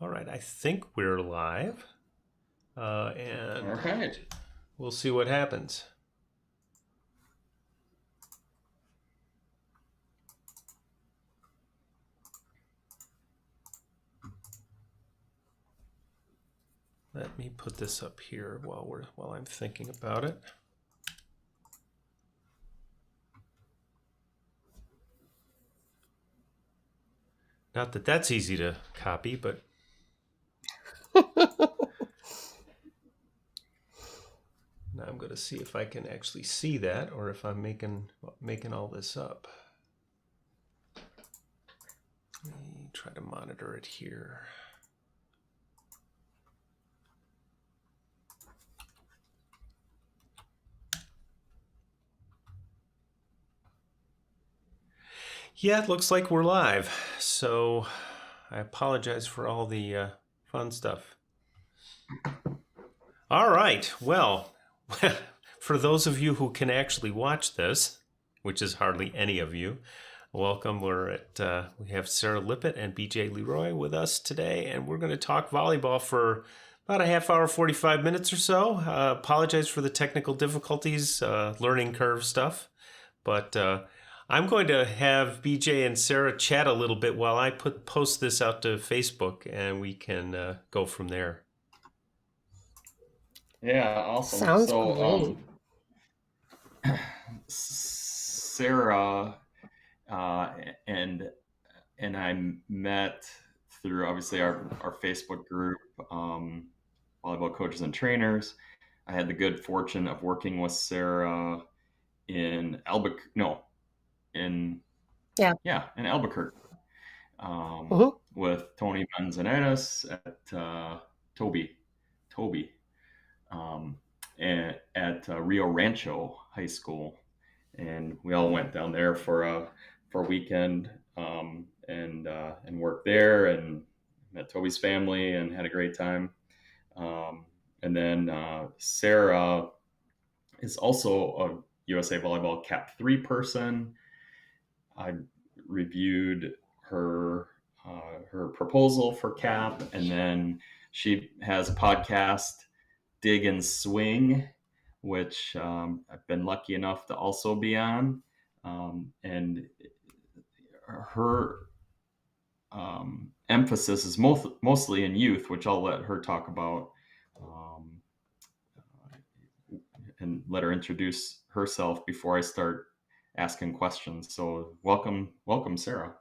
All right, I think we're live, and All right. we'll see what happens. Let me put this up here while I'm thinking about it. Not that that's easy to copy, but now I'm going to see if I can actually see that or if I'm making all this up. Let me try to monitor it here. Yeah, it looks like we're live. So I apologize for all the fun stuff. All right. Well, for those of you who can actually watch this, which is hardly any of you, welcome. We have Sara Lippett and BJ Leroy with us today, and we're going to talk volleyball for about a half hour, 45 minutes or so. Apologize for the technical difficulties, learning curve stuff, but I'm going to have BJ and Sara chat a little bit while I post this out to Facebook, and we can go from there. Yeah, awesome. Sounds great. Sarah uh, and and I met through obviously our Facebook group, volleyball coaches and trainers. I had the good fortune of working with Sarah in Albuquerque. No, in Yeah. in Albuquerque, hmm with Tony Manzanares at Toby. Toby. um, at Rio Rancho High School, and we all went down there for a weekend, and worked there and met Toby's family and had a great time. And then Sara is also a USA Volleyball Cap 3 person. I reviewed her proposal for Cap, and then she has a podcast, Dig and Swing, which I've been lucky enough to also be on. And her emphasis is mostly in youth, which I'll let her talk about, um, and let her introduce herself before I start asking questions. So welcome, Sara.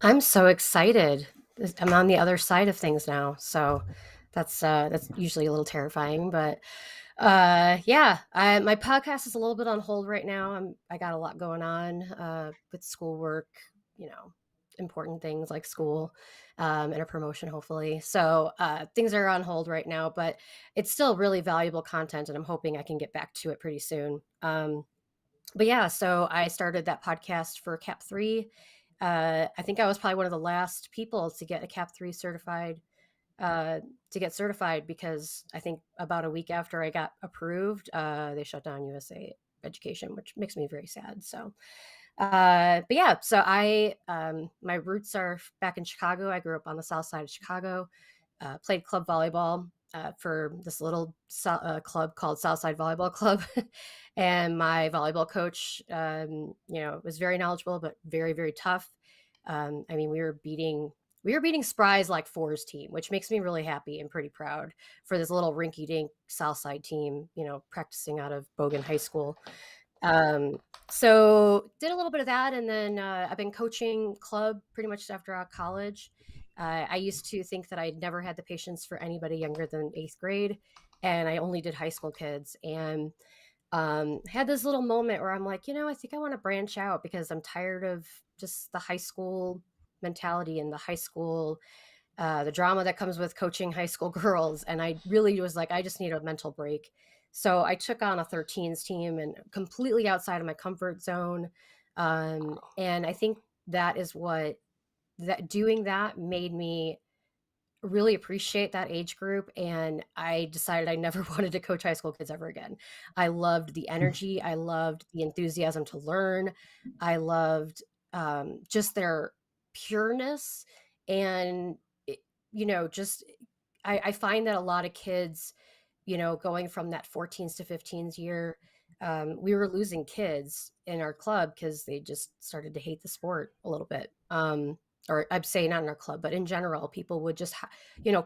I'm so excited. I'm on the other side of things now, so that's usually a little terrifying, but yeah, my podcast is a little bit on hold right now. I got a lot going on with schoolwork, you know, important things like school, and a promotion hopefully. So things are on hold right now, but it's still really valuable content, and I'm hoping I can get back to it pretty soon. But yeah, so I started that podcast for Cap 3. I think I was probably one of the last people to get a Cap 3 certified, uh, to get certified, because I think about a week after I got approved, they shut down USA Education, which makes me very sad. So, but yeah, so my roots are back in Chicago. I grew up on the south side of Chicago, played club volleyball for this little club called Southside Volleyball Club. And my volleyball coach, was very knowledgeable, but very, very tough. I mean, we were beating Spry's like fours team, which makes me really happy and pretty proud for this little rinky-dink Southside team, practicing out of Bogan High School. So did a little bit of that, and then I've been coaching club pretty much after out of college. I used to think that I'd never had the patience for anybody younger than eighth grade, and I only did high school kids. And had this little moment where I'm like, I think I want to branch out because I'm tired of just the high school mentality and the high school, the drama that comes with coaching high school girls. And I really was like, I just need a mental break. So I took on a 13s team and completely outside of my comfort zone. And I think that is what that doing that made me really appreciate that age group, and I decided I never wanted to coach high school kids ever again. I loved the energy, I loved the enthusiasm to learn, I loved just their pureness, and just I find that a lot of kids, going from that 14s to 15s year, we were losing kids in our club because they just started to hate the sport a little bit. Or I'd say not in our club, but in general, people would just,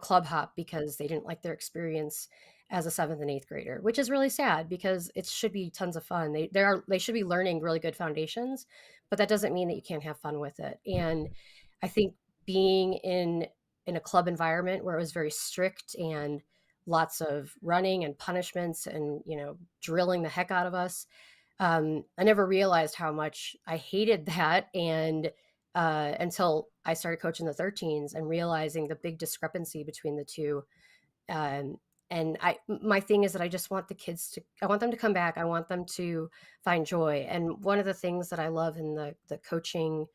club hop because they didn't like their experience as a seventh and eighth grader, which is really sad because it should be tons of fun. They should be learning really good foundations, but that doesn't mean that you can't have fun with it. And I think being in a club environment where it was very strict and lots of running and punishments and drilling the heck out of us, I never realized how much I hated that. And until I started coaching the 13s and realizing the big discrepancy between the two. um, and my thing is that I want them to come back. I want them to find joy. And one of the things that I love in the coaching,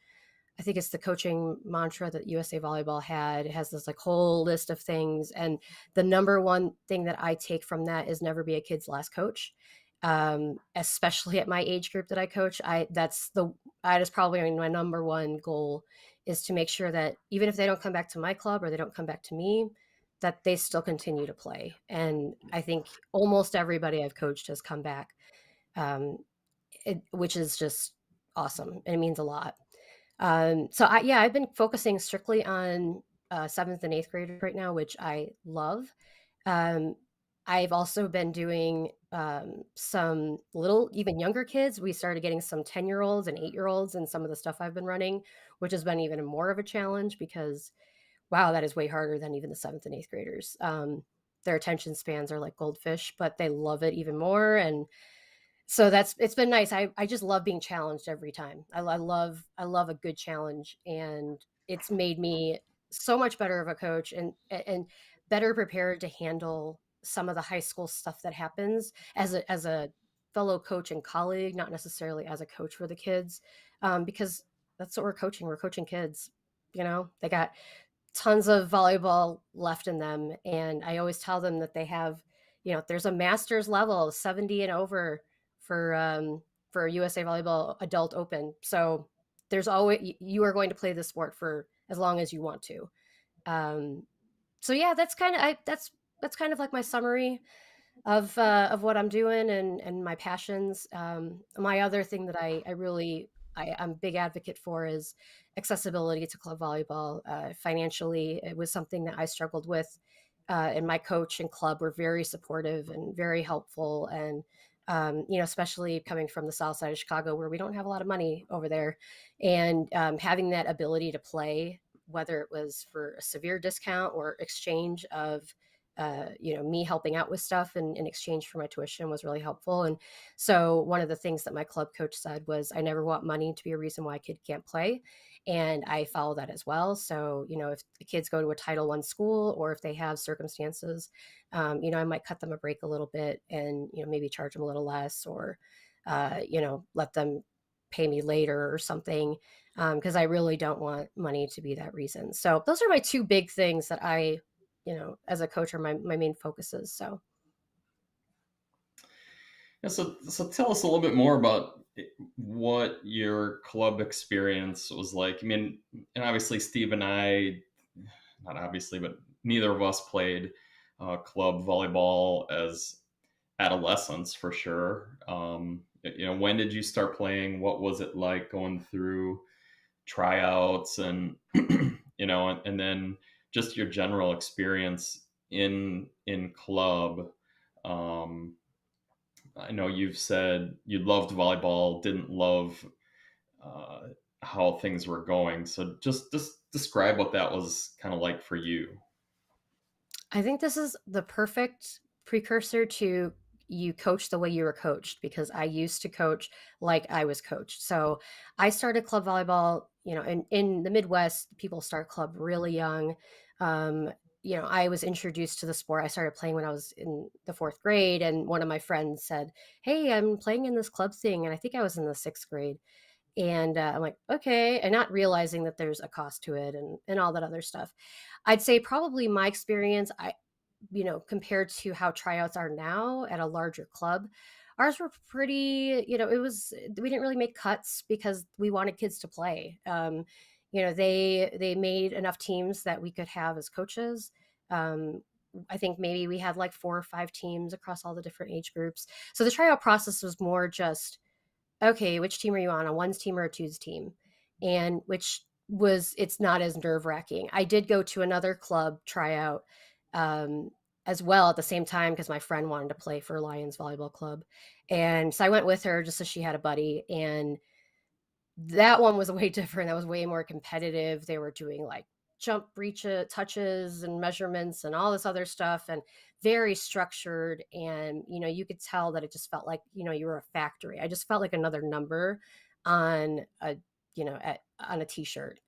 I think it's the coaching mantra that USA Volleyball had. It has this like whole list of things. And the number one thing that I take from that is never be a kid's last coach. Especially at my age group that I coach. That is probably my number one goal, is to make sure that even if they don't come back to my club or they don't come back to me, that they still continue to play. And I think almost everybody I've coached has come back, which is just awesome. And it means a lot. I've been focusing strictly on seventh and eighth graders right now, which I love. Um, I've also been doing some little, even younger kids. We started getting some 10-year-olds and 8-year-olds and some of the stuff I've been running, which has been even more of a challenge because, wow, that is way harder than even the seventh and eighth graders. Their attention spans are like goldfish, but they love it even more. And so it's been nice. I just love being challenged every time. I love a good challenge, and it's made me so much better of a coach and better prepared to handle some of the high school stuff that happens as a fellow coach and colleague, not necessarily as a coach for the kids, because that's what we're coaching. We're coaching kids. They got tons of volleyball left in them, and I always tell them that they have, there's a master's level 70 and over for USA Volleyball Adult Open. So there's always, you are going to play the sport for as long as you want to. um, so yeah, that's kind of like my summary of what I'm doing and my passions. My other thing that I'm a big advocate for is accessibility to club volleyball. Financially, it was something that I struggled with, and my coach and club were very supportive and very helpful. And especially coming from the South Side of Chicago, where we don't have a lot of money over there, and having that ability to play, whether it was for a severe discount or exchange of me helping out with stuff in exchange for my tuition, was really helpful. And so one of the things that my club coach said was, I never want money to be a reason why a kid can't play. And I follow that as well. So, if the kids go to a Title I school, or if they have circumstances, I might cut them a break a little bit and, maybe charge them a little less, or, let them pay me later or something. Because I really don't want money to be that reason. So those are my two big things that I, as a coach, are my main focuses. So Yeah, so tell us a little bit more about what your club experience was like. I mean, and obviously Steve and I, not obviously, but neither of us played club volleyball as adolescents for sure. When did you start playing? What was it like going through tryouts and and then just your general experience in club? Um, I know you've said you loved volleyball, didn't love uh, how things were going. So just describe what that was kind of like for you. I think this is the perfect precursor to you coach the way you were coached, because I used to coach like I was coached. So I started club volleyball, in the Midwest, people start club really young. Um, I was introduced to the sport. I started playing when I was in the fourth grade, and one of my friends said, "Hey, I'm playing in this club thing." And I think I was in the sixth grade. And I'm like, okay, and not realizing that there's a cost to it and all that other stuff. I'd say probably my experience, compared to how tryouts are now at a larger club, ours were pretty, we didn't really make cuts because we wanted kids to play. they made enough teams that we could have as coaches. I think maybe we had like 4 or 5 teams across all the different age groups. So the tryout process was more just, okay, which team are you on? A ones team or a twos team? And it's not as nerve wracking. I did go to another club tryout as well at the same time because my friend wanted to play for Lions Volleyball Club. And so I went with her just so she had a buddy. And that one was way different. That was way more competitive. They were doing like jump breach touches and measurements and all this other stuff, and very structured. And you could tell that it just felt like you were a factory. I just felt like another number on a on a t-shirt,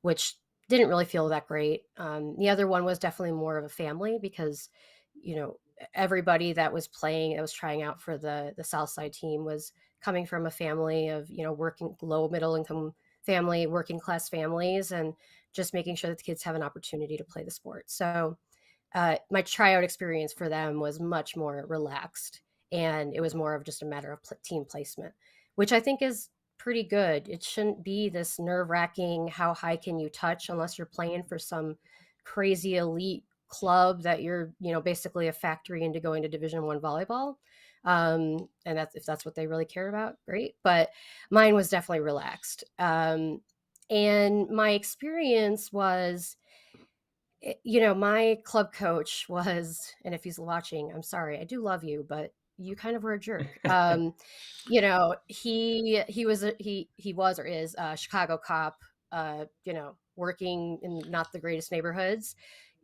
which didn't really feel that great. The other one was definitely more of a family because everybody that was playing, that was trying out for the South Side team, was coming from a family of working, low middle income family, working class families, and just making sure that the kids have an opportunity to play the sport. So my tryout experience for them was much more relaxed, and it was more of just a matter of team placement, which I think is pretty good. It shouldn't be this nerve-wracking, how high can you touch, unless you're playing for some crazy elite club that you're basically a factory into going to Division I volleyball. And if that's what they really care about, great. But mine was definitely relaxed. And my experience was, my club coach was, and if he's watching, I'm sorry, I do love you, but you kind of were a jerk. He was or is a Chicago cop, working in not the greatest neighborhoods.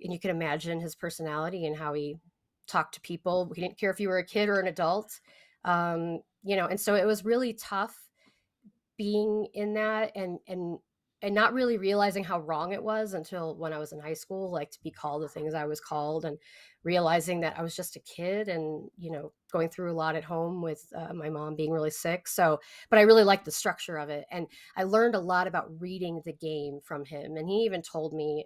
And you can imagine his personality and how he talked to people. He didn't care if you were a kid or an adult. And so it was really tough being in that, and not really realizing how wrong it was until when I was in high school, like to be called the things I was called, and realizing that I was just a kid and, going through a lot at home with my mom being really sick. So, but I really liked the structure of it. And I learned a lot about reading the game from him. And he even told me,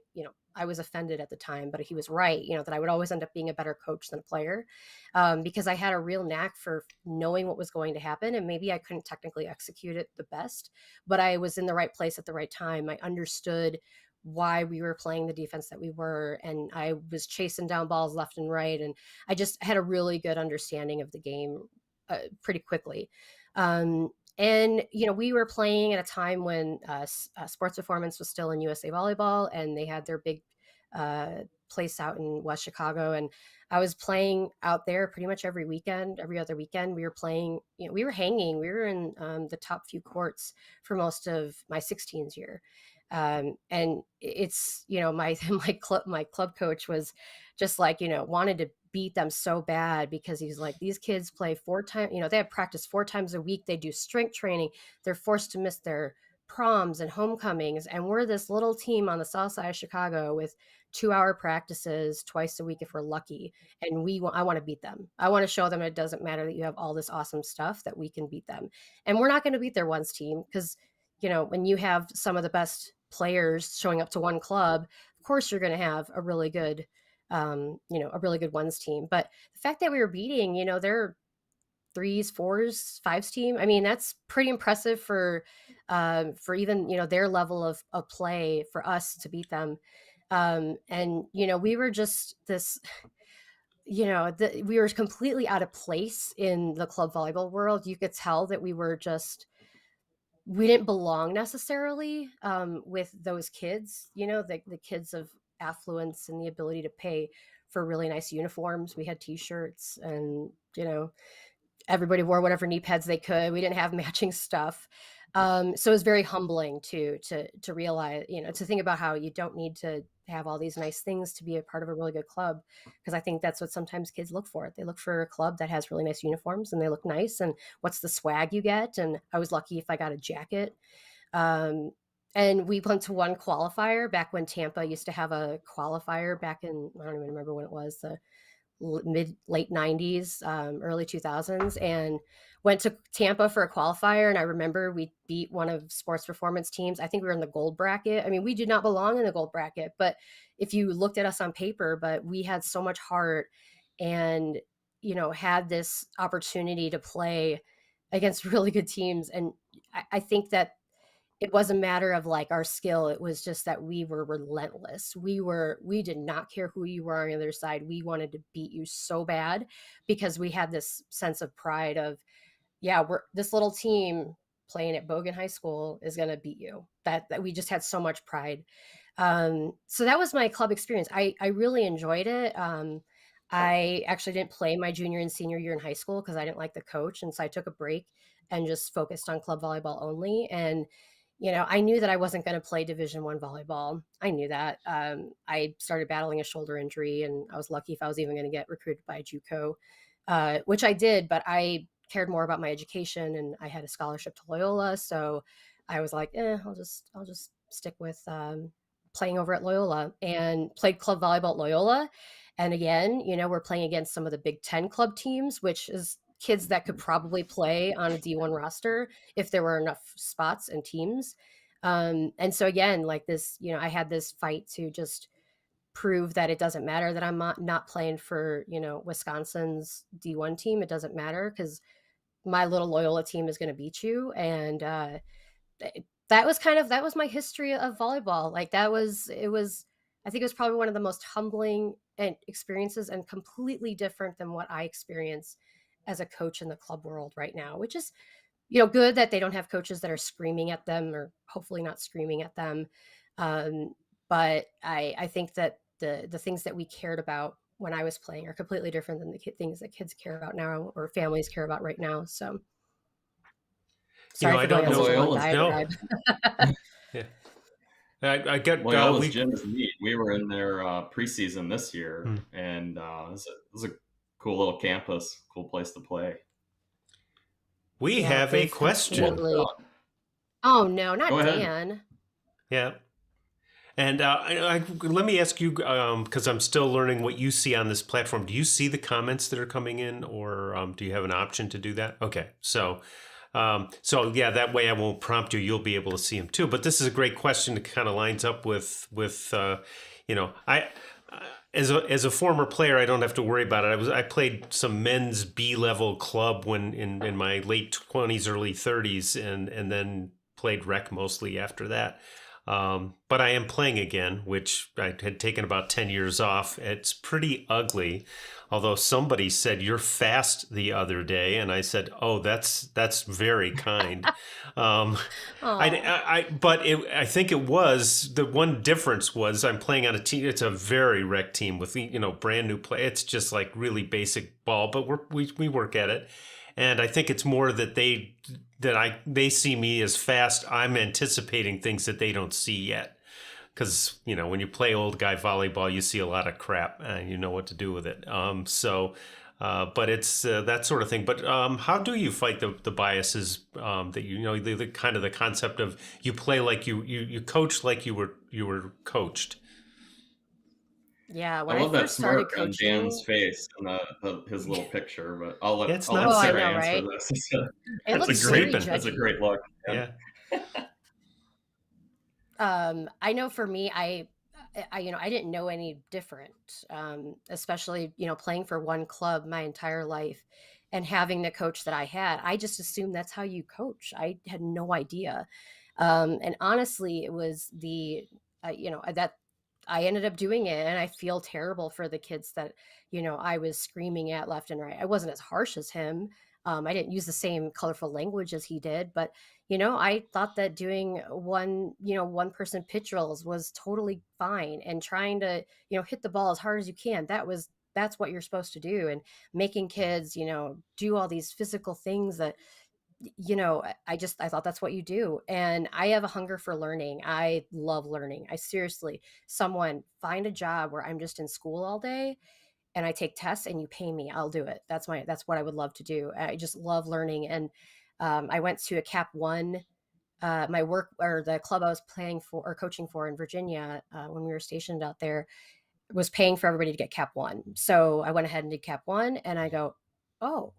I was offended at the time, but he was right, that I would always end up being a better coach than a player, because I had a real knack for knowing what was going to happen. And maybe I couldn't technically execute it the best, but I was in the right place at the right time. I understood why we were playing the defense that we were, and I was chasing down balls left and right. And I just had a really good understanding of the game pretty quickly. And we were playing at a time when Sports Performance was still in USA Volleyball, and they had their big place out in West Chicago. And I was playing out there pretty much every weekend, every other weekend. We were playing, we were hanging. We were in the top few courts for most of my 16s year. And it's, my club coach was just like, wanted to beat them so bad, because he's like, these kids play 4 times, they have practice 4 times a week. They do strength training. They're forced to miss their proms and homecomings. And we're this little team on the south side of Chicago with 2-hour practices twice a week if we're lucky. And I want to beat them. I want to show them it doesn't matter that you have all this awesome stuff, that we can beat them. And we're not going to beat their ones team, because, when you have some of the best players showing up to one club, of course you're going to have a really good a really good ones team. But the fact that we were beating, their 3s, 4s, 5s team, I mean, that's pretty impressive for even, their level of play, for us to beat them. And, we were just this, we were completely out of place in the club volleyball world. You could tell that we didn't belong necessarily with those kids, the kids of affluence and the ability to pay for really nice uniforms. We had t-shirts, and everybody wore whatever knee pads they could. We didn't have matching stuff. So it was very humbling to realize, to think about how you don't need to have all these nice things to be a part of a really good club. Because I think that's what sometimes kids look for. They look for a club that has really nice uniforms and they look nice, and what's the swag you get. And I was lucky if I got a jacket. And we went to one qualifier back when Tampa used to have a qualifier back in, I don't even remember when it was, the late 90s, early 2000s, and went to Tampa for a qualifier. And I remember we beat one of Sports Performance teams. I think we were in the gold bracket. I mean, we did not belong in the gold bracket, but if you looked at us on paper, but we had so much heart, and had this opportunity to play against really good teams. And I think that it wasn't a matter of like our skill. It was just that we were relentless. We did not care who you were on the other side. We wanted to beat you so bad because we had this sense of pride of, yeah, we're this little team playing at Bogan High School is going to beat you. That we just had so much pride. So that was my club experience. I really enjoyed it. I actually didn't play my junior and senior year in high school because I didn't like the coach, and so I took a break and just focused on club volleyball only. And I knew that I wasn't going to play Division I volleyball. I knew that. I started battling a shoulder injury, and I was lucky if I was even going to get recruited by a JUCO, which I did. But I cared more about my education, and I had a scholarship to Loyola, so I was like, I'll just stick with playing over at Loyola, and played club volleyball at Loyola. And again, we're playing against some of the Big Ten club teams, which is kids that could probably play on a D1 roster if there were enough spots and teams. And so again, like this, I had this fight to just prove that it doesn't matter that I'm not playing for, Wisconsin's D1 team. It doesn't matter because my little Loyola team is going to beat you. And that was my history of volleyball. Like I think it was probably one of the most humbling experiences, and completely different than what I experience as a coach in the club world right now, which is, good that they don't have coaches that are screaming at them, or hopefully not screaming at them. But I think that the things that we cared about when I was playing are completely different than the things that kids care about now, or families care about right now. So sorry I for don't going on know. such a long Loyola's diatribe. Yeah. I get Loyola's gym is neat. We were in their preseason this year, Hmm. and it was a cool little campus, cool place to play. We Yeah, have a they've question. completely. Oh no, Go not ahead. Dan. Yeah. And let me ask you, because I'm still learning what you see on this platform. Do you see the comments that are coming in, or do you have an option to do that? Okay, so yeah, that way I won't prompt you. You'll be able to see them too. But this is a great question that kind of lines up with I. As a former player, I don't have to worry about it. I played some men's B-level club when in my late 20s, early 30s, and then played rec mostly after that. But I am playing again, which I had taken about 10 years off. It's pretty ugly. Although somebody said you're fast the other day, and I said, "Oh, that's very kind." Um, but I think it was the one difference was I'm playing on a team. It's a very rec team with brand new play. It's just like really basic ball, but we work at it, and I think it's more that they see me as fast. I'm anticipating things that they don't see yet. Because, when you play old guy volleyball, you see a lot of crap and you know what to do with it. But it's that sort of thing. But how do you fight the biases that the kind of the concept of you play like you coach like you were coached? Yeah, when I I love that first started smirk on Dan's coaching. face and his little picture, but I'll let It's I'll let Oh, not. I Sarah know, answer right? this. It That's a looks great very sleeping. that's a judgy. great look. Yeah. I know for me, I didn't know any different, especially, playing for one club my entire life and having the coach that I had. I just assumed that's how you coach. I had no idea. And honestly, it was that I ended up doing it, and I feel terrible for the kids that, I was screaming at left and right. I wasn't as harsh as him. I didn't use the same colorful language as he did, but I thought that doing one person pitch drills was totally fine, and trying to, hit the ball as hard as you can. That's what you're supposed to do. And making kids, do all these physical things that, I thought that's what you do. And I have a hunger for learning. I love learning. I seriously, someone find a job where I'm just in school all day and I take tests and you pay me, I'll do it. That's what I would love to do. I just love learning. And I went to a Cap One. My work, or the club I was playing for or coaching for in Virginia, when we were stationed out there, was paying for everybody to get Cap One. So I went ahead and did Cap One, and I go, oh,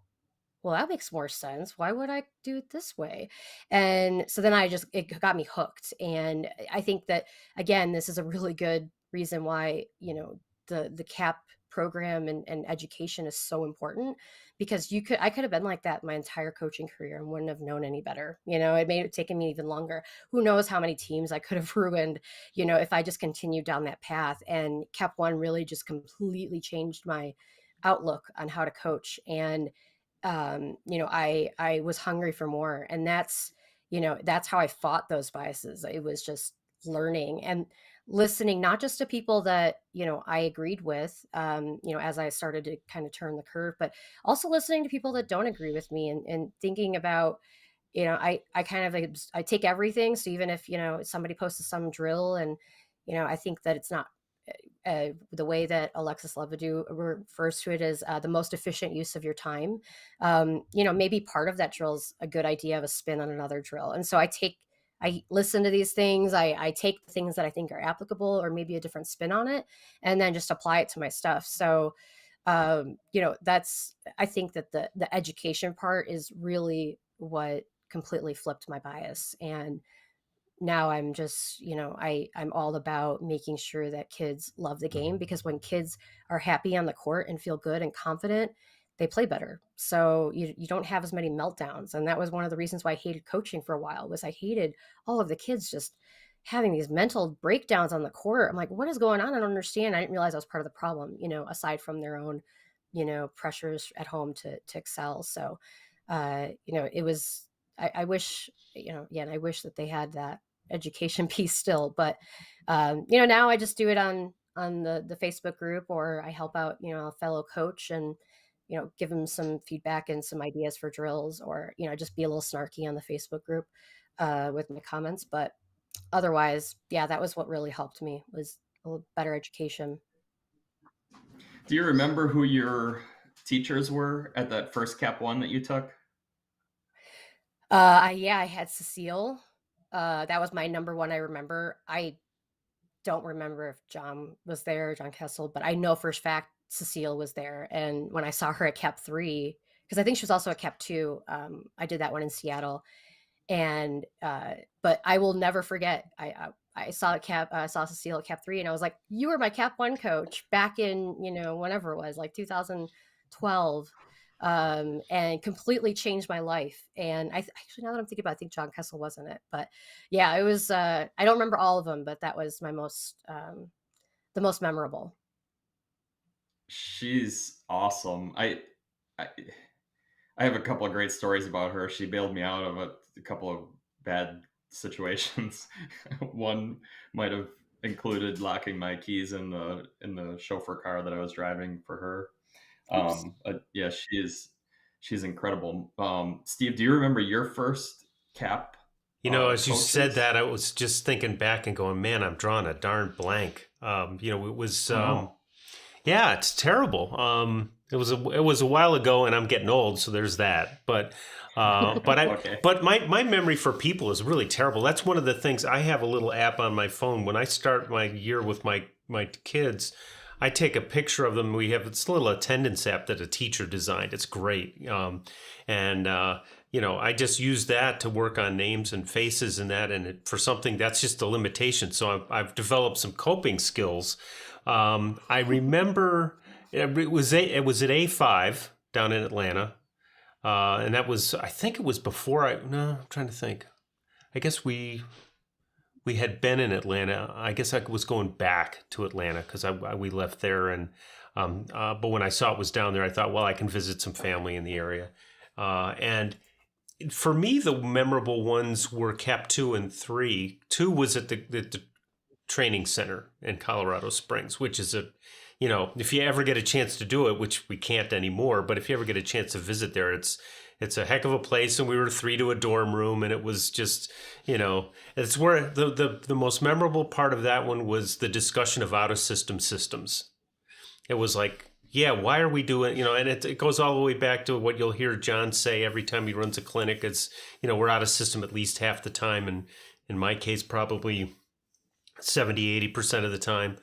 well, that makes more sense. Why would I do it this way? And so then it got me hooked. And I think that, again, this is a really good reason why, the CAP program and education is so important, because I could have been like that my entire coaching career and wouldn't have known any better. It may have taken me even longer. Who knows how many teams I could have ruined, if I just continued down that path. And Cap One really just completely changed my outlook on how to coach. And I was hungry for more, and that's how I fought those biases. It was just learning and listening, not just to people that I agreed with, as I started to kind of turn the curve, but also listening to people that don't agree with me, and thinking about, I kind of, I take everything. So even if somebody posts some drill, and I think that it's not the way that Alexis Levidoux refers to it as the most efficient use of your time. Maybe part of that drill is a good idea of a spin on another drill. And so I listen to these things. I take the things that I think are applicable, or maybe a different spin on it, and then just apply it to my stuff. So, I think that the education part is really what completely flipped my bias. And now I'm just, I'm all about making sure that kids love the game, because when kids are happy on the court and feel good and confident, they play better. So you don't have as many meltdowns. And that was one of the reasons why I hated coaching for a while, was I hated all of the kids just having these mental breakdowns on the court. I'm like, what is going on? I don't understand. I didn't realize I was part of the problem, aside from their own, pressures at home to excel. So, it was, I wish, again, I wish that they had that education piece still, but now I just do it on the Facebook group, or I help out a fellow coach, and give them some feedback and some ideas for drills, or just be a little snarky on the Facebook group with my comments. But otherwise, yeah, that was what really helped me, was a little better education. Do you remember who your teachers were at that first Cap One that you took? I had Cecile. That was my number one. I remember. I don't remember if John was there, John Kessel, but I know for a fact Cecile was there. And when I saw her at Cap 3, because I think she was also at Cap 2, I did that one in Seattle. And but I will never forget. I saw Cecile at Cap 3, and I was like, "You were my Cap 1 coach back in whenever it was, like 2012." And completely changed my life. And actually, now that I'm thinking about it, I think John Kessel was in it. But yeah, it was, I don't remember all of them, but that was my the most memorable. She's awesome. I I have a couple of great stories about her. She bailed me out of a couple of bad situations. One might have included locking my keys in the chauffeur car that I was driving for her. Oops. Yeah, she's incredible. Steve, do you remember your first Cap As you said coaches? that, I was just thinking back and going, man, I'm drawing a darn blank. It was, Oh no. yeah, it's terrible. It was a while ago, and I'm getting old, so there's that. Okay. But my memory for people is really terrible. That's one of the things. I have a little app on my phone. When I start my year with my kids, I take a picture of them. We have this little attendance app that a teacher designed. It's great. And I just use that to work on names and faces and that. And for something that's just a limitation. So I've developed some coping skills. I remember it was at A5 down in Atlanta. And that was, I think it was before no, I'm trying to think. I guess we had been in Atlanta. I guess I was going back to Atlanta because we left there. And but when I saw it was down there, I thought, well, I can visit some family in the area. And for me, the memorable ones were Cap 2 and 3. 2 was at the training center in Colorado Springs, which is if you ever get a chance to do it, which we can't anymore, but if you ever get a chance to visit there, it's a heck of a place. And we were 3 to a dorm room, and it was just, it's where the most memorable part of that one was the discussion of out-of-system systems. It was like, yeah, why are we doing, and it goes all the way back to what you'll hear John say every time he runs a clinic. It's, we're out of system at least half the time. And in my case, probably 70-80% of the time.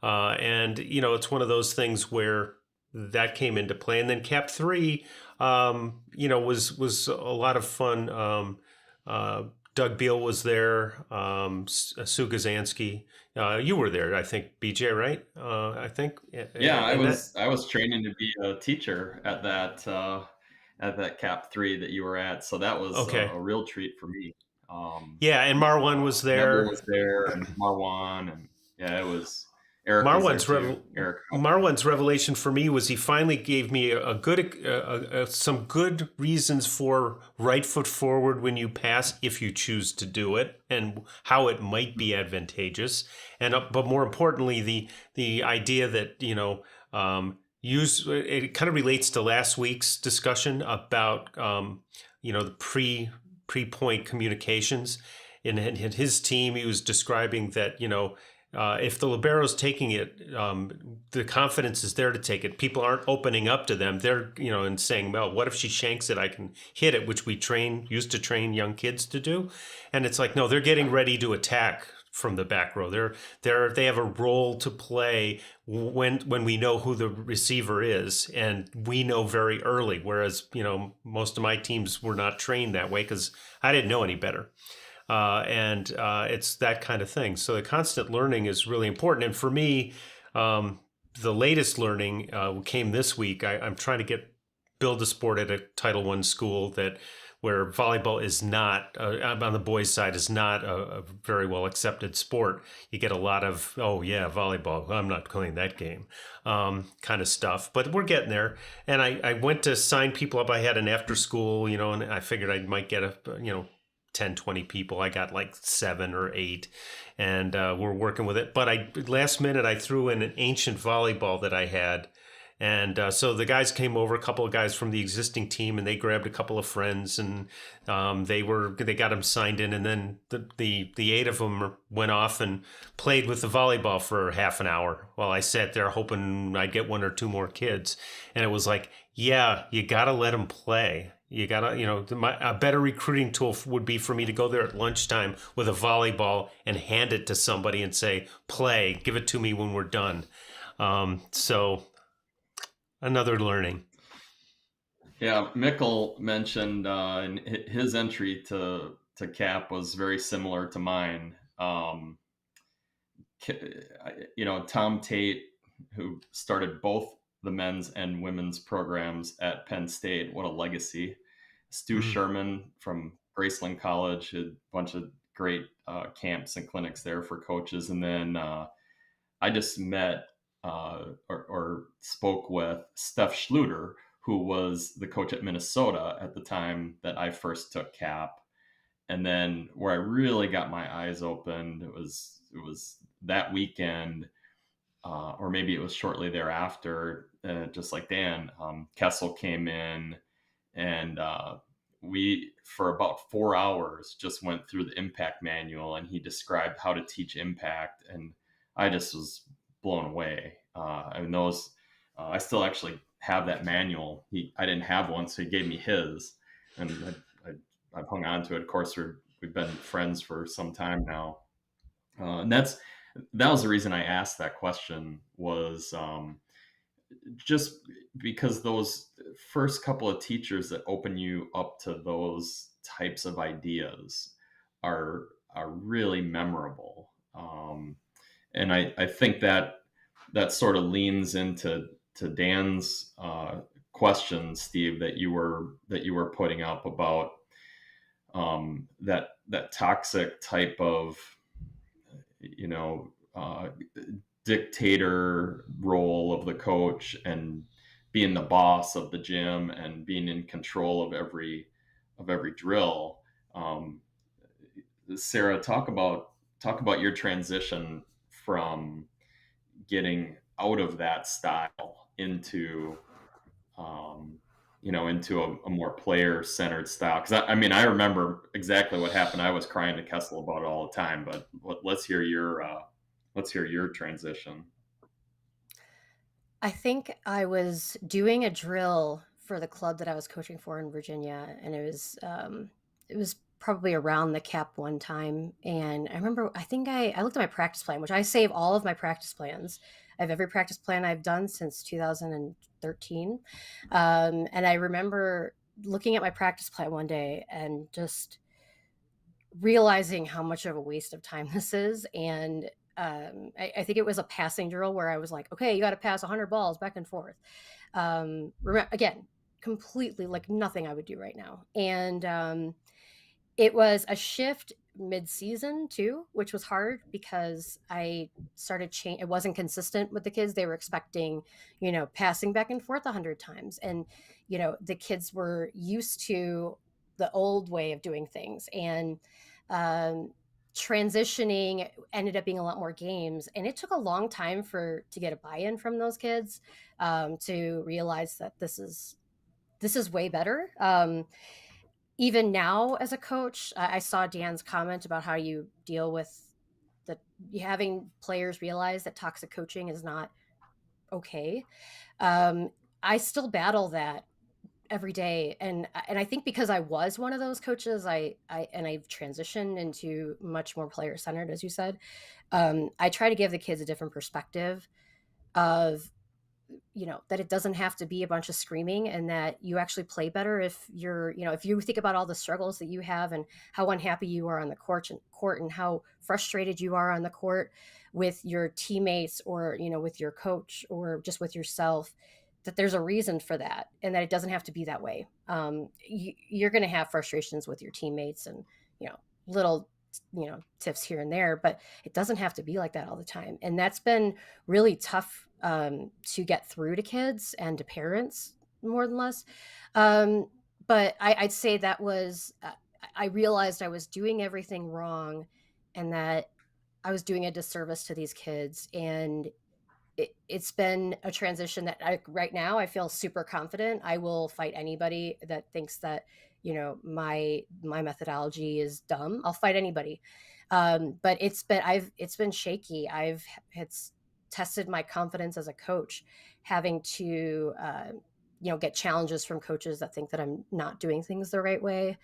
And it's one of those things where that came into play. And then Cap 3, was a lot of fun Doug Beal was there. Sue Gazansky. You were there, I think. BJ, right? I think. Yeah, I And that. was training to be a teacher at that Cap 3 that you were at, so that was Okay. a real treat for me. Um, Yeah, and Marwan was Neville there. was there, and Marwan, and yeah, it was. Eric was there Marwan's too. revel- Eric. Marwan's revelation for me was he finally gave me a good some good reasons for right foot forward when you pass if you choose to do it, and how it might be advantageous, and but more importantly the idea that use it kind of relates to last week's discussion about the pre point communications. In his team, he was describing that if the libero's taking it, the confidence is there to take it. People aren't opening up to them. They're, and saying, well, what if she shanks it? I can hit it, which we used to train young kids to do. And it's like, no, they're getting ready to attack from the back row. They have a role to play when we know who the receiver is, and we know very early. Whereas, most of my teams were not trained that way because I didn't know any better. And it's that kind of thing. So the constant learning is really important. And for me, the latest learning came this week. I'm trying to build a sport at a Title I school where volleyball is not on the boys' side is not a very well accepted sport. You get a lot of volleyball. I'm not playing that game, kind of stuff. But we're getting there. And I went to sign people up. I had an after school, and I figured I might get 10, 20 people. I got like 7 or 8, and we're working with it. But last minute I threw in an ancient volleyball that I had, and so the guys came over, a couple of guys from the existing team, and they grabbed a couple of friends, and they got them signed in, and then the 8 of them went off and played with the volleyball for half an hour while I sat there hoping I'd get 1 or 2 more kids, and it was like, yeah, you gotta let them play. You gotta, a better recruiting tool would be for me to go there at lunchtime with a volleyball and hand it to somebody and say, play, give it to me when we're done. So another learning. Yeah, Mikkel mentioned his entry to CAP was very similar to mine. Tom Tate, who started both the men's and women's programs at Penn State. What a legacy. Stu Sherman from Graceland College, had a bunch of great camps and clinics there for coaches. And then I just met or spoke with Steph Schluter, who was the coach at Minnesota at the time that I first took CAP. And then where I really got my eyes opened, it was that weekend, or maybe it was shortly thereafter, just like Dan, Kessel came in, and we, for about 4 hours, just went through the impact manual, and he described how to teach impact. And I just was blown away. I still actually have that manual. I didn't have one, so he gave me his, and I've hung on to it. Of course, we've been friends for some time now. And that was the reason I asked that question, was just because those first couple of teachers that open you up to those types of ideas are really memorable. And I think that sort of leans into Dan's question, Steve, that you were putting up about that toxic type of dictator role of the coach, and being the boss of the gym and being in control of every drill. Sara, talk about your transition from getting out of that style into into a more player centered style. Because I mean, I remember exactly what happened. I was crying to Kessel about it all the time. But let's hear your transition. I think I was doing a drill for the club that I was coaching for in Virginia, and it was probably around the CAP 1 time. And I remember, I think I looked at my practice plan, which I save all of my practice plans. I have every practice plan I've done since 2013. And I remember looking at my practice plan one day and just realizing how much of a waste of time this is. And I think it was a passing drill where I was like, okay, you got to pass 100 balls back and forth. Again, completely like nothing I would do right now. And it was a shift mid-season too, which was hard because I started change. It wasn't consistent with the kids. They were expecting, passing back and forth 100 times. And, the kids were used to the old way of doing things. And transitioning ended up being a lot more games. And it took a long time to get a buy-in from those kids to realize that this is way better. Even now as a coach, I saw Dan's comment about how you deal with having players realize that toxic coaching is not okay. I still battle that every day. And I think because I was one of those coaches, I've transitioned into much more player centered, as you said. I try to give the kids a different perspective of, that it doesn't have to be a bunch of screaming, and that you actually play better if if you think about all the struggles that you have and how unhappy you are on the court and how frustrated you are on the court with your teammates or, with your coach or just with yourself, that there's a reason for that and that it doesn't have to be that way. You're going to have frustrations with your teammates and, little tiffs here and there, but it doesn't have to be like that all the time. And that's been really tough to get through to kids and to parents more than less. But I'd say that was, I realized I was doing everything wrong and that I was doing a disservice to these kids. And it's been a transition that right now I feel super confident. I will fight anybody that thinks that, my methodology is dumb. I'll fight anybody. But it's been shaky. It's tested my confidence as a coach, having to, get challenges from coaches that think that I'm not doing things the right way.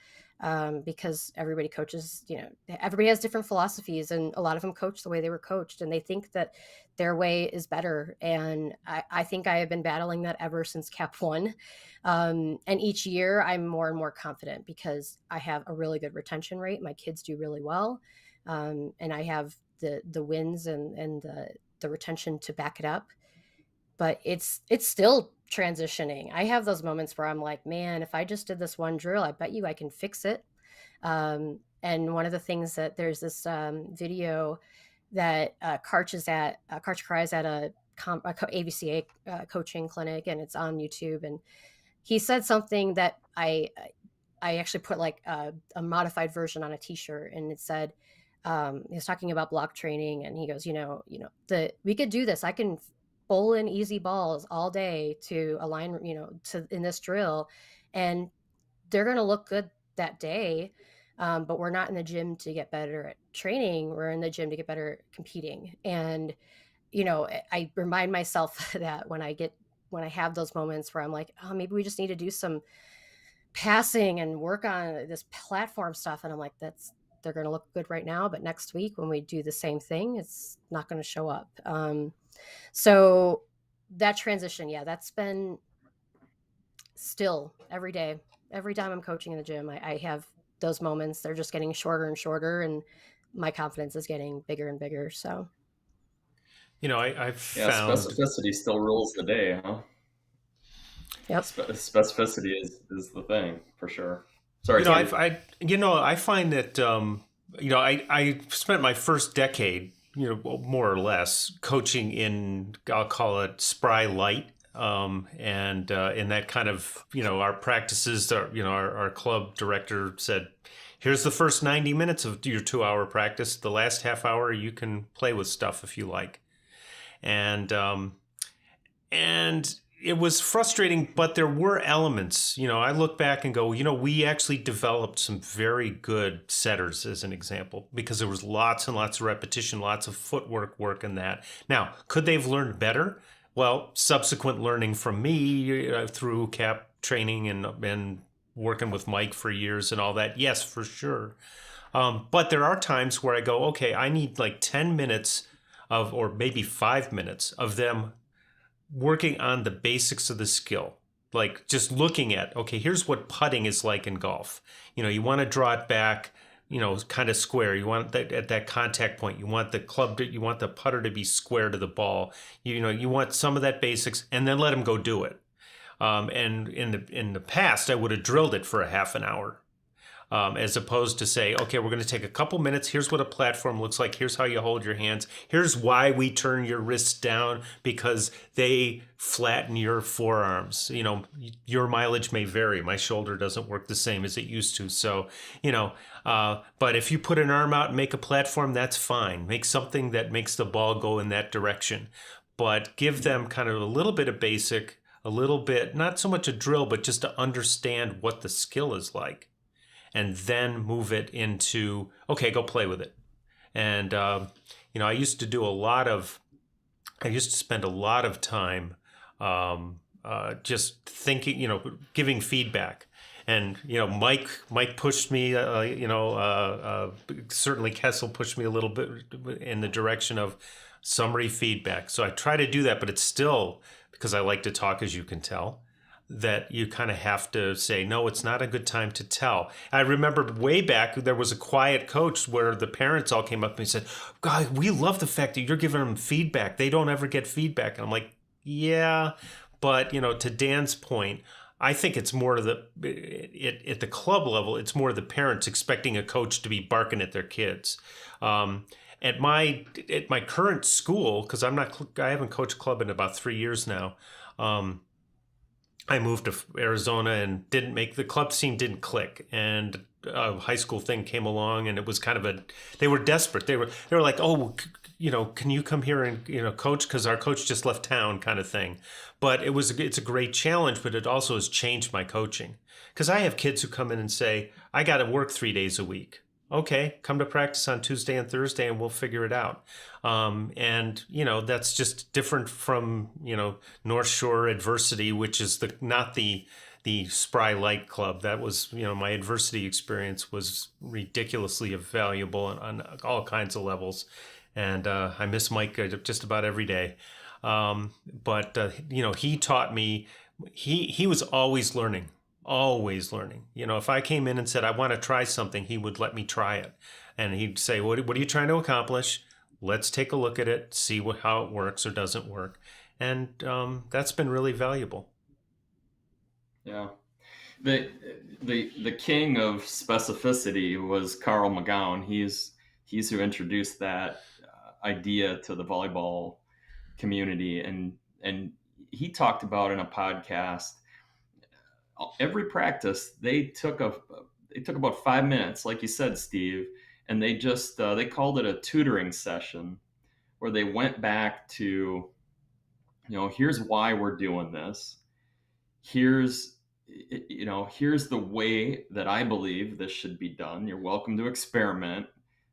Because everybody coaches, everybody has different philosophies, and a lot of them coach the way they were coached, and they think that their way is better. And I think I have been battling that ever since Cap 1. And each year I'm more and more confident because I have a really good retention rate. My kids do really well. And I have the wins and the retention to back it up. But it's still transitioning. I have those moments where I'm like, man, if I just did this one drill, I bet you I can fix it. And one of the things that there's this video that Karch cries at a ABCA coaching clinic, and it's on YouTube. And he said something that I actually put like a modified version on a t-shirt, and it said, he was talking about block training, and he goes, we could do this. I can bowl in easy balls all day to align, in this drill, and they're going to look good that day. But we're not in the gym to get better at training. We're in the gym to get better at competing. And, I remind myself that when I have those moments where I'm like, oh, maybe we just need to do some passing and work on this platform stuff. And I'm like, they're going to look good right now, but next week when we do the same thing, it's not going to show up. So that transition, that's been still every day. Every time I'm coaching in the gym, I have those moments. They're just getting shorter and shorter, and my confidence is getting bigger and bigger. So, I've found specificity still rules the day, huh? Yep. Specificity is the thing for sure. Sorry, I find that I spent my first decade, more or less, coaching in, I'll call it spry light, and in that kind of, our practices. Our club director said, "Here's the first 90 minutes of your 2-hour practice. The last half hour you can play with stuff if you like," and it was frustrating, but there were elements. I look back and go, we actually developed some very good setters, as an example, because there was lots and lots of repetition, lots of footwork work in that. Now, could they have learned better? Well, subsequent learning from me through CAP training and working with Mike for years and all that, yes, for sure. But there are times where I go, okay, I need like 10 minutes or maybe 5 minutes of them working on the basics of the skill, like just looking at, okay, here's what putting is like in golf. You want to draw it back kind of square. You want that at that contact point. You want you want the putter to be square to the ball. You want some of that basics, and then let them go do it. And in the past, I would have drilled it for a half an hour. As opposed to say, okay, we're going to take a couple minutes. Here's what a platform looks like. Here's how you hold your hands. Here's why we turn your wrists down, because they flatten your forearms. Your mileage may vary. My shoulder doesn't work the same as it used to. So, but if you put an arm out and make a platform, that's fine. Make something that makes the ball go in that direction. But give them kind of a little bit of basic, a little bit, not so much a drill, but just to understand what the skill is like. And then move it into, okay, go play with it. And, I used to spend a lot of time just thinking, giving feedback. And, Mike pushed me, certainly Kessel pushed me a little bit in the direction of summary feedback. So I try to do that, but it's still, because I like to talk, as you can tell, that you kind of have to say, no, it's not a good time to tell. I remember way back, there was a quiet coach where the parents all came up and said, God, we love the fact that you're giving them feedback. They don't ever get feedback. And I'm like, yeah, but, to Dan's point, I think it's more to at the club level, it's more the parents expecting a coach to be barking at their kids. At my current school, because I haven't coached club in about 3 years now. I moved to Arizona and the club scene didn't click, and a high school thing came along, and it was kind of they were desperate. They were like, oh, can you come here and, coach? Cause our coach just left town, kind of thing. But it's a great challenge, but it also has changed my coaching. Cause I have kids who come in and say, I got to work 3 days a week. Okay, come to practice on Tuesday and Thursday and we'll figure it out. And, that's just different from, North Shore Adversity, which is not the Spry Light Club. That was, my adversity experience was ridiculously valuable on all kinds of levels. And I miss Mike just about every day. But he taught me, he was always learning. Always learning. If I came in and said, I want to try something, he would let me try it. And he'd say, what are you trying to accomplish? Let's take a look at it, see how it works or doesn't work. And that's been really valuable. Yeah. The king of specificity was Carl Mcgowan. He's who introduced that idea to the volleyball community. And he talked about in a podcast, every practice they took about 5 minutes, like you said, Steve, and they just they called it a tutoring session, where they went back to, here's why we're doing this. Here's the way that I believe this should be done. You're welcome to experiment,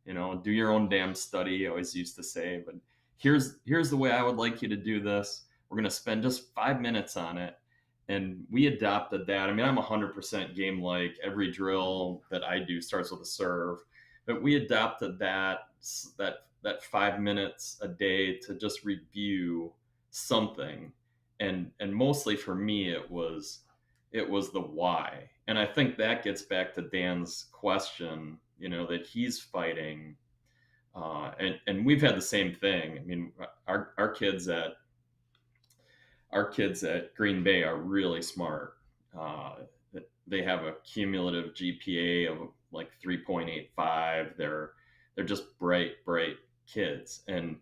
do your own damn study, I always used to say, but here's the way I would like you to do this. We're going to spend just 5 minutes on it. And we adopted that. I mean, I'm 100% game like. Every drill that I do starts with a serve. But we adopted that 5 minutes a day to just review something. And mostly for me, it was the why. And I think that gets back to Dan's question, that he's fighting. And we've had the same thing. I mean, our kids at Green Bay are really smart. They have a cumulative GPA of like 3.85. They're just bright kids, and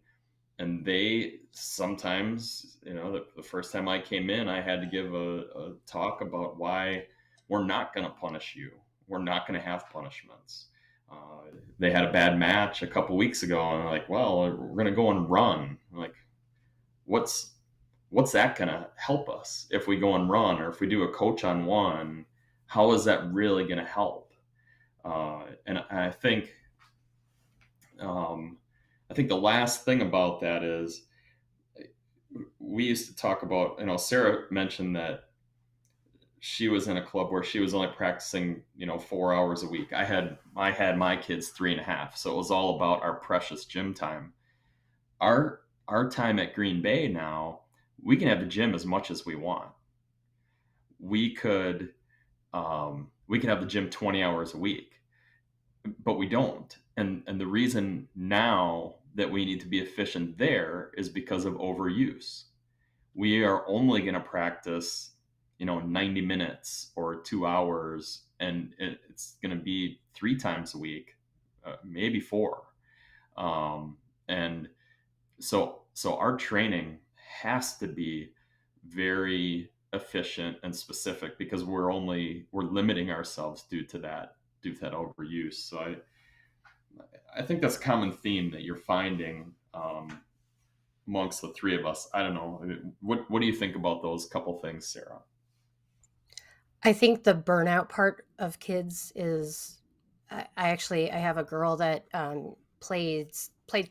they sometimes, the first time I came in, I had to give a talk about why we're not going to punish you. We're not going to have punishments. They had a bad match a couple weeks ago, and I'm like, well, we're going to go and run. I'm like, what's that going to help us if we go and run, or if we do a coach on one? How is that really going to help? And I think the last thing about that is, we used to talk about, Sara mentioned that she was in a club where she was only practicing, 4 hours a week. I had my kids 3.5. So it was all about our precious gym time. Our time at Green Bay now, we can have the gym as much as we want. We could have the gym 20 hours a week. but we don't. And the reason now that we need to be efficient there is because of overuse. We are only going to practice, 90 minutes or 2 hours, and it's going to be 3 times a week, maybe four. And so our training has to be very efficient and specific because we're limiting ourselves due to that overuse. So I think that's a common theme that you're finding amongst the three of us. I don't know. What do you think about those couple things, Sarah? I think the burnout part of kids is I have a girl that played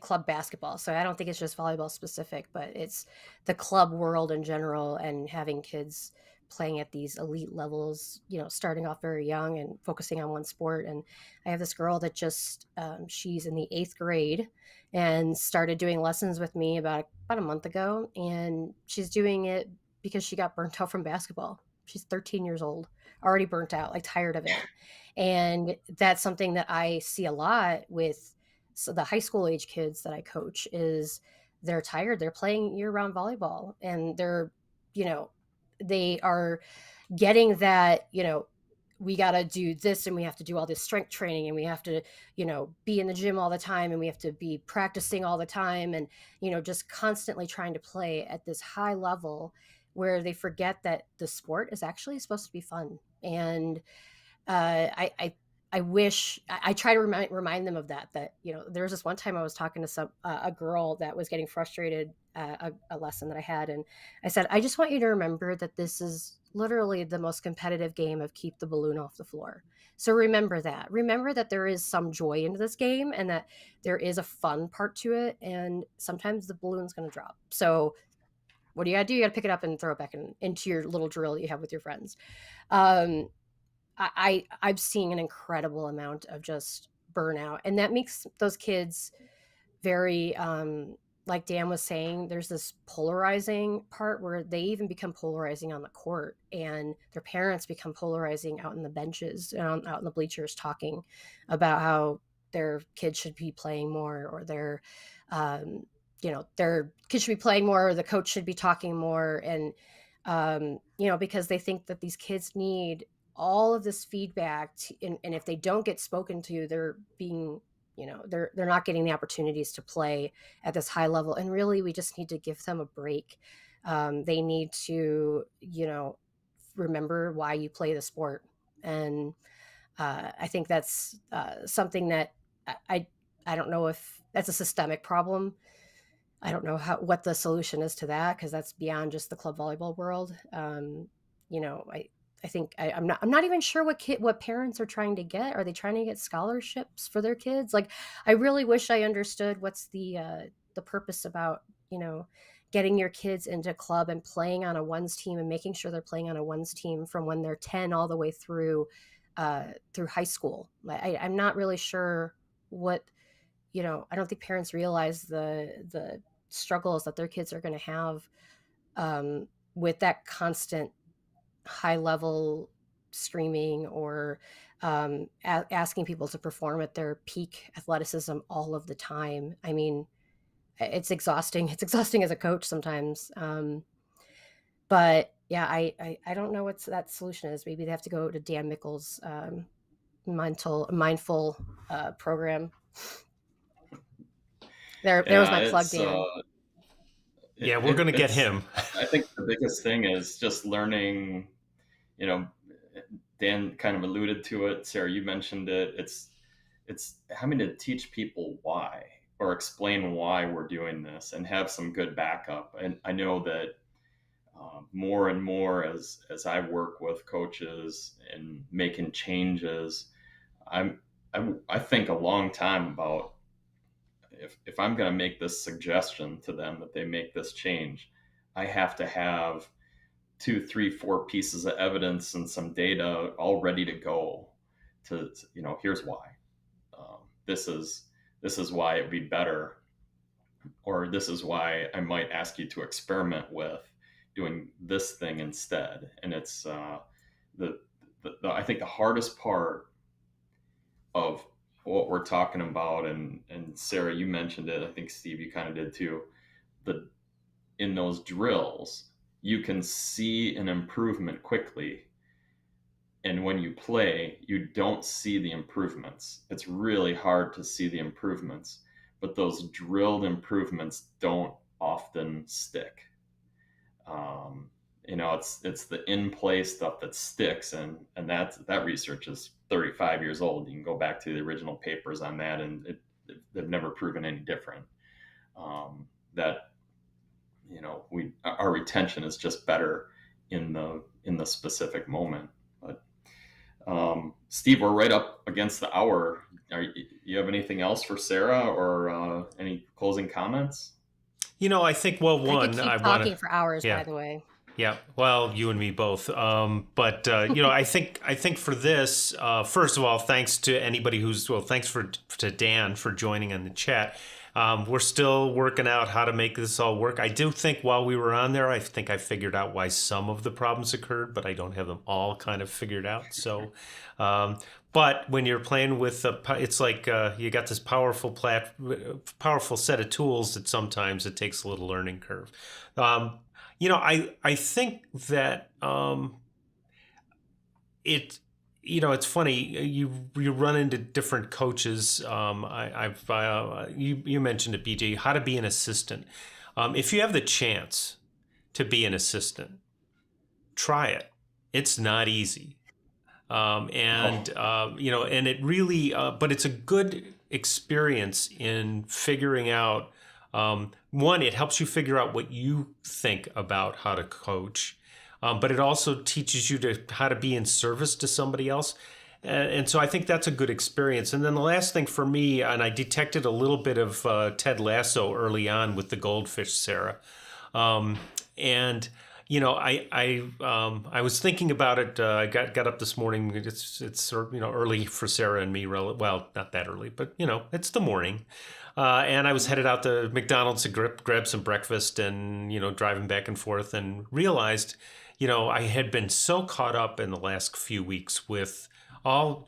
club basketball, so I don't think it's just volleyball specific, but it's the club world in general, and having kids playing at these elite levels, starting off very young and focusing on one sport. And I have this girl that just she's in the 8th grade and started doing lessons with me about a month ago, and she's doing it because she got burnt out from basketball. She's 13 years old, already burnt out, like tired of it. And that's something that I see a lot with the high school age kids that I coach is they're tired. They're playing year-round volleyball, and you know, they are getting that, we got to do this, and we have to do all this strength training, and we have to, be in the gym all the time, and we have to be practicing all the time, and, just constantly trying to play at this high level where they forget that the sport is actually supposed to be fun. And I wish I try to remind them of that, there was this one time I was talking to a girl that was getting frustrated at a lesson that I had. And I said, I just want you to remember that this is literally the most competitive game of keep the balloon off the floor. So remember that there is some joy into this game, and that there is a fun part to it. And sometimes the balloon's going to drop. So what do you got to do? You got to pick it up and throw it back into your little drill that you have with your friends. I've seen an incredible amount of just burnout, and that makes those kids very, like Dan was saying, there's this polarizing part where they even become polarizing on the court, and their parents become polarizing out in the benches, out in the bleachers, talking about how their kids should be playing more, or their kids should be playing more, or the coach should be talking more. And, because they think that these kids need all of this feedback and if they don't get spoken to, they're being, they're not getting the opportunities to play at this high level. And really, we just need to give them a break. They need to, remember why you play the sport. And I think that's something that I don't know if that's a systemic problem. I don't know what the solution is to that, because that's beyond just the club volleyball world. I think I'm not even sure what parents are trying to get. Are they trying to get scholarships for their kids? Like, I really wish I understood what's the purpose about, getting your kids into club and playing on a ones team, and making sure they're playing on a ones team from when they're 10 all the way through high school. I'm not really sure what, I don't think parents realize the struggles that their kids are going to have with that constant high level streaming, or asking people to perform at their peak athleticism all of the time. I mean, it's exhausting. It's exhausting as a coach sometimes. But yeah, I don't know what that solution is. Maybe they have to go to Dan Mickles' mindful program. There was my plug, Dan. Yeah, we're going to get him. I think the biggest thing is just learning, Dan kind of alluded to it. Sarah, you mentioned it. It's having to teach people why, or explain why we're doing this, and have some good backup. And I know that more and more as I work with coaches and making changes, I think a long time about if I'm going to make this suggestion to them that they make this change, I have to have 2, 3, 4 pieces of evidence and some data all ready to go. Here's why. This is why it'd be better, or this is why I might ask you to experiment with doing this thing instead. And it's I think the hardest part of what we're talking about, and Sarah, you mentioned it. I think Steve, you kind of did too. The In those drills, you can see an improvement quickly, and when you play, you don't see the improvements. It's really hard to see the improvements, but those drilled improvements don't often stick. Um, it's the in play stuff that sticks, and that research is 35 years old. You can go back to the original papers on that, and they've never proven any different. That we our retention is just better in the specific moment. But Steve, we're right up against the hour. You have anything else for Sara, or any closing comments? I think, well, I could one, keep I want to, talking for hours, by yeah. the way. Yeah, well, you and me both. But I think for this, first of all, thanks to anybody thanks to Dan for joining in the chat. We're still working out how to make this all work. I do think while we were on there, I think I figured out why some of the problems occurred, but I don't have them all kind of figured out. So, but when you're playing with it's like you got this powerful set of tools that sometimes it takes a little learning curve. I think that it's funny, you run into different coaches. You mentioned it, BJ, how to be an assistant. If you have the chance to be an assistant, try it. It's not easy. And it really, but it's a good experience in figuring out. One, it helps you figure out what you think about how to coach, but it also teaches you how to be in service to somebody else. And so I think that's a good experience. And then the last thing for me, and I detected a little bit of Ted Lasso early on with the goldfish, Sara. And I was thinking about it. I got up this morning. It's early for Sara and me. Well, not that early, but it's the morning. And I was headed out to McDonald's to grab some breakfast, and driving back and forth, and realized I had been so caught up in the last few weeks with all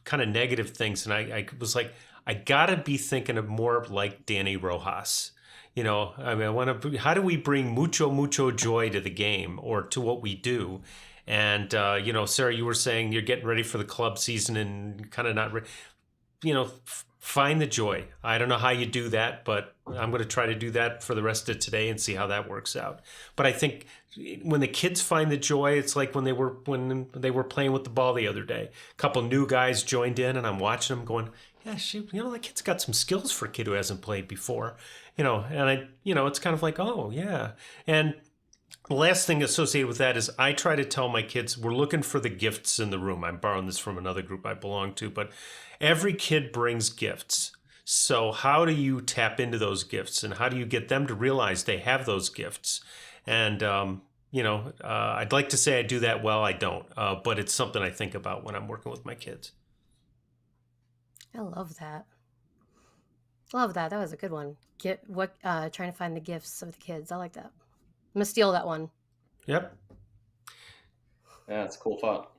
kind of negative things, and I was like, I gotta be thinking of more like Danny Rojas. I mean, I want to. How do we bring mucho joy to the game or to what we do? And Sara, you were saying you're getting ready for the club season and kind of not. Find the joy. I don't know how you do that, but I'm going to try to do that for the rest of today and see how that works out. But I think when the kids find the joy, it's like when they were playing with the ball the other day. A couple new guys joined in, and I'm watching them going, yeah, shoot, that kid's got some skills for a kid who hasn't played before. And it's kind of like, oh yeah. And the last thing associated with that is I try to tell my kids we're looking for the gifts in the room. I'm borrowing this from another group I belong to, but every kid brings gifts. So how do you tap into those gifts, and how do you get them to realize they have those gifts? And I'd like to say I do that well. I don't, but it's something I think about when I'm working with my kids. I love that. Love that. That was a good one. Trying to find the gifts of the kids. I like that. I'm gonna steal that one. Yep. Yeah, it's a cool thought.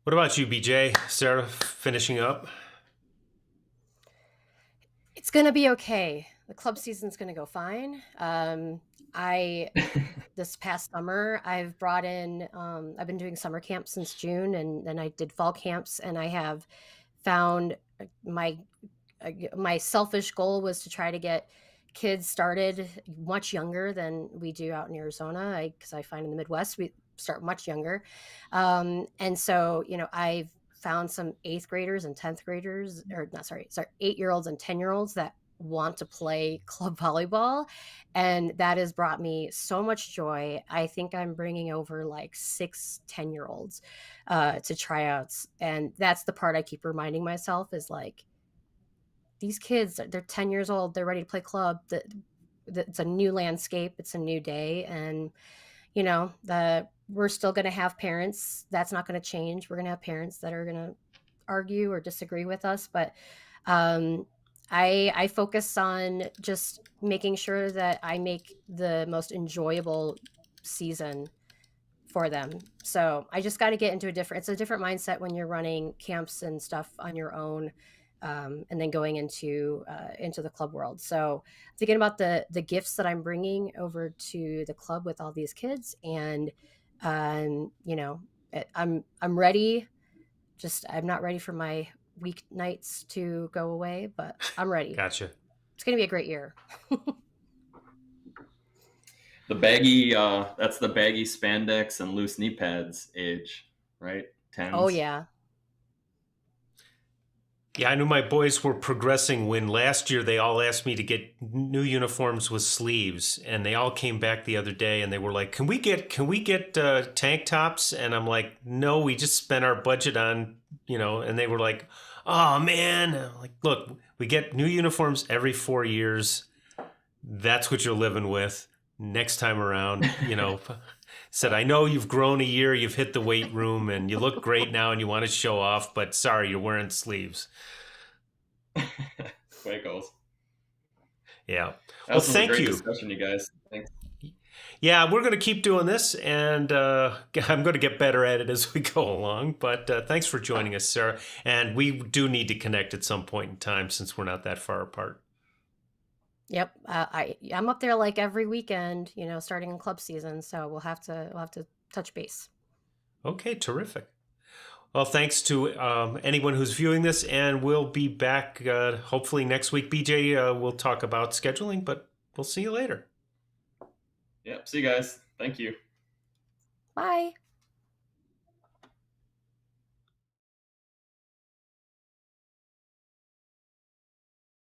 What about you, BJ? Sara, finishing up? It's gonna be okay. The club season's gonna go fine. This past summer, I've brought in. I've been doing summer camps since June, and then I did fall camps, and I have found my selfish goal was to try to get kids started much younger than we do out in Arizona, because I find in the Midwest we start much younger. And so, I've found some 8th graders and 10th graders, or not, sorry, 8-year-olds and 10-year-olds that want to play club volleyball. And that has brought me so much joy. I think I'm bringing over like 6 10-year-olds to tryouts. And that's the part I keep reminding myself is like, these kids, they're 10 years old. They're ready to play club. It's a new landscape. It's a new day. And, we're still going to have parents. That's not going to change. We're going to have parents that are going to argue or disagree with us. But I focus on just making sure that I make the most enjoyable season for them. So I just got to get into it's a different mindset when you're running camps and stuff on your own. And then going into the club world. So thinking about the gifts that I'm bringing over to the club with all these kids, and you know, I'm ready. Just I'm not ready for my weeknights to go away, but I'm ready. Gotcha. It's gonna be a great year. The baggy, that's the baggy spandex and loose knee pads age, right? 10s. Oh yeah. Yeah, I knew my boys were progressing when last year they all asked me to get new uniforms with sleeves, and they all came back the other day and they were like, "Can we get tank tops?" And I'm like, "No, we just spent our budget on, you know." And they were like, "Oh man!" And I'm like, "Look, we get new uniforms every 4 years. That's what you're living with. Next time around, you know." Said, "I know you've grown a year, you've hit the weight room, and you look great now, and you want to show off, but sorry, you're wearing sleeves." Way it goes. Yeah. That Well, was a thank great you. discussion, you guys. Thanks. Yeah, we're going to keep doing this, and I'm going to get better at it as we go along. But thanks for joining us, Sarah. And we do need to connect at some point in time since we're not that far apart. Yep. I'm up there like every weekend, you know, starting in club season. So we'll have to touch base. Okay, terrific. Well, thanks to anyone who's viewing this, and we'll be back hopefully next week. BJ will talk about scheduling, but we'll see you later. Yep. See you guys. Thank you. Bye.